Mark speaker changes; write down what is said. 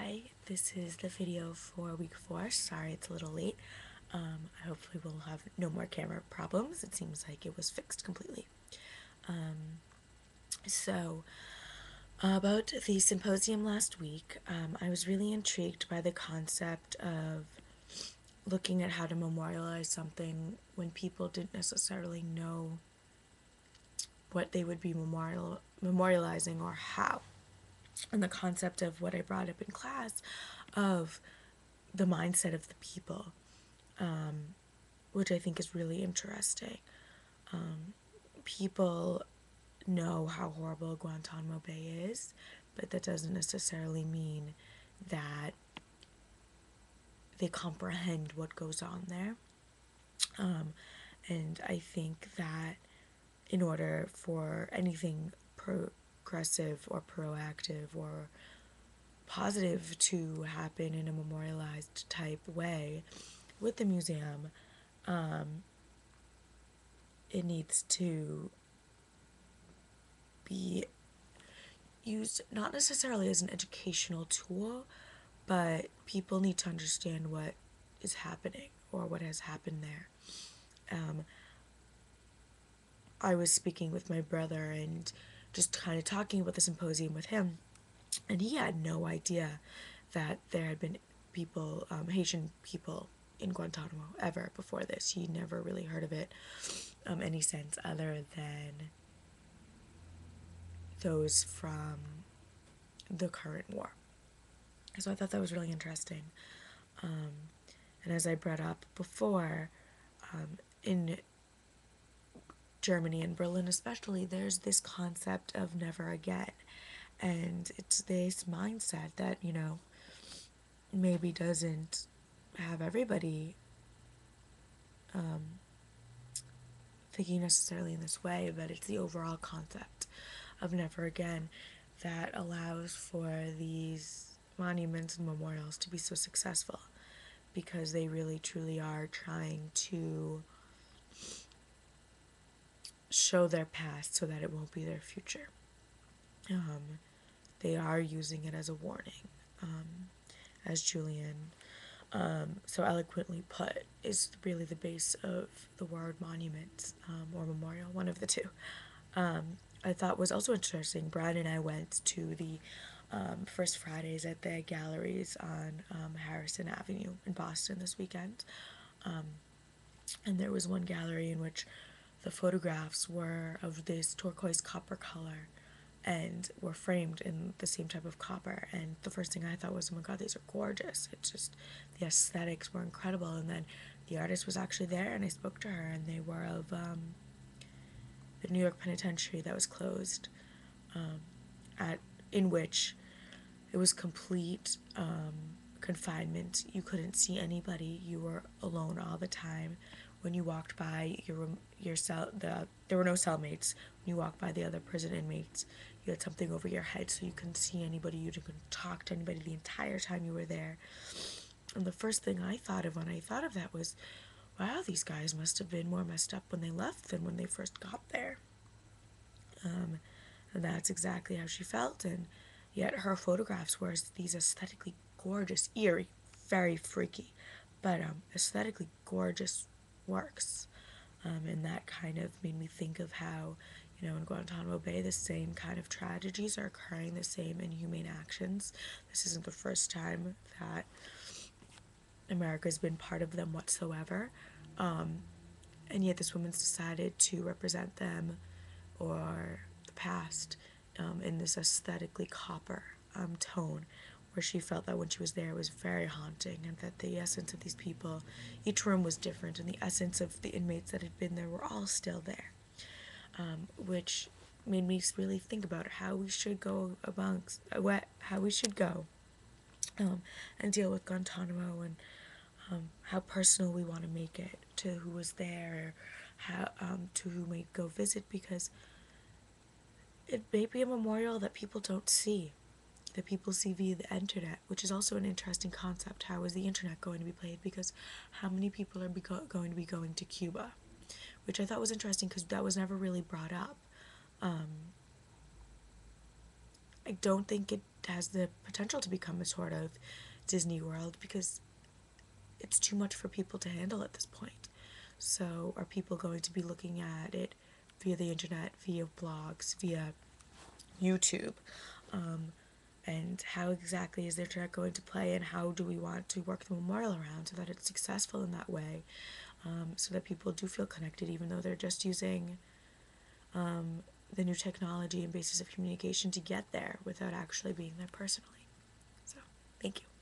Speaker 1: Hi, this is the video for week 4. Sorry it's a little late. Hopefully we'll have no more camera problems. It seems like it was fixed completely. So, about the symposium last week, I was really intrigued by the concept of looking at how to memorialize something when people didn't necessarily know what they would be memorializing or how. And the concept of what I brought up in class of the mindset of the people, which I think is really interesting. People know how horrible Guantanamo Bay is, but that doesn't necessarily mean that they comprehend what goes on there. And I think that in order for anything progressive or proactive or positive to happen in a memorialized type way with the museum, it needs to be used not necessarily as an educational tool, but people need to understand what is happening or what has happened there. I was speaking with my brother and just kind of talking about the symposium with him, and he had no idea that there had been people, Haitian people in Guantanamo ever before this. He never really heard of it any sense other than those from the current war. So I thought that was really interesting. And as I brought up before, in Germany and Berlin especially, there's this concept of never again. And it's this mindset that, maybe doesn't have everybody thinking necessarily in this way, but it's the overall concept of never again that allows for these monuments and memorials to be so successful, because they really truly are trying to show their past so that it won't be their future. They are using it as a warning, as Julian so eloquently put, is really the base of the word monument, or memorial, one of the two. I thought was also interesting. Brad and I went to the First Fridays at the galleries on Harrison Avenue in Boston this weekend. And there was one gallery in which the photographs were of this turquoise copper color and were framed in the same type of copper. And the first thing I thought was, oh my god, these are gorgeous. It's just, the aesthetics were incredible. And then the artist was actually there, and I spoke to her, and they were of the New York penitentiary that was closed, in which it was complete confinement. You couldn't see anybody. You were alone all the time. When you walked by your cell, there were no cellmates. When you walked by the other prison inmates, you had something over your head so you couldn't see anybody. You couldn't talk to anybody the entire time you were there. And the first thing I thought of when I thought of that was, wow, these guys must have been more messed up when they left than when they first got there. And that's exactly how she felt. And yet her photographs were these aesthetically gorgeous, eerie, very freaky, but aesthetically gorgeous works. And that kind of made me think of how, in Guantanamo Bay, the same kind of tragedies are occurring, the same inhumane actions. This isn't the first time that America's been part of them whatsoever. And yet this woman's decided to represent them, or the past, in this aesthetically copper tone, where she felt that when she was there it was very haunting, and that the essence of these people, each room was different, and the essence of the inmates that had been there were all still there, which made me really think about how we should go and deal with Guantanamo, and how personal we want to make it to who was there, how to who may go visit, because it may be a memorial that people don't see, that people see via the internet, which is also an interesting concept. How is the internet going to be played? Because how many people are going to be going to Cuba? Which I thought was interesting, because that was never really brought up. I don't think it has the potential to become a sort of Disney World because it's too much for people to handle at this point. So, are people going to be looking at it via the internet, via blogs, via YouTube? And how exactly is their track going to play, and how do we want to work the memorial around so that it's successful in that way, so that people do feel connected even though they're just using the new technology and basis of communication to get there without actually being there personally. So, thank you.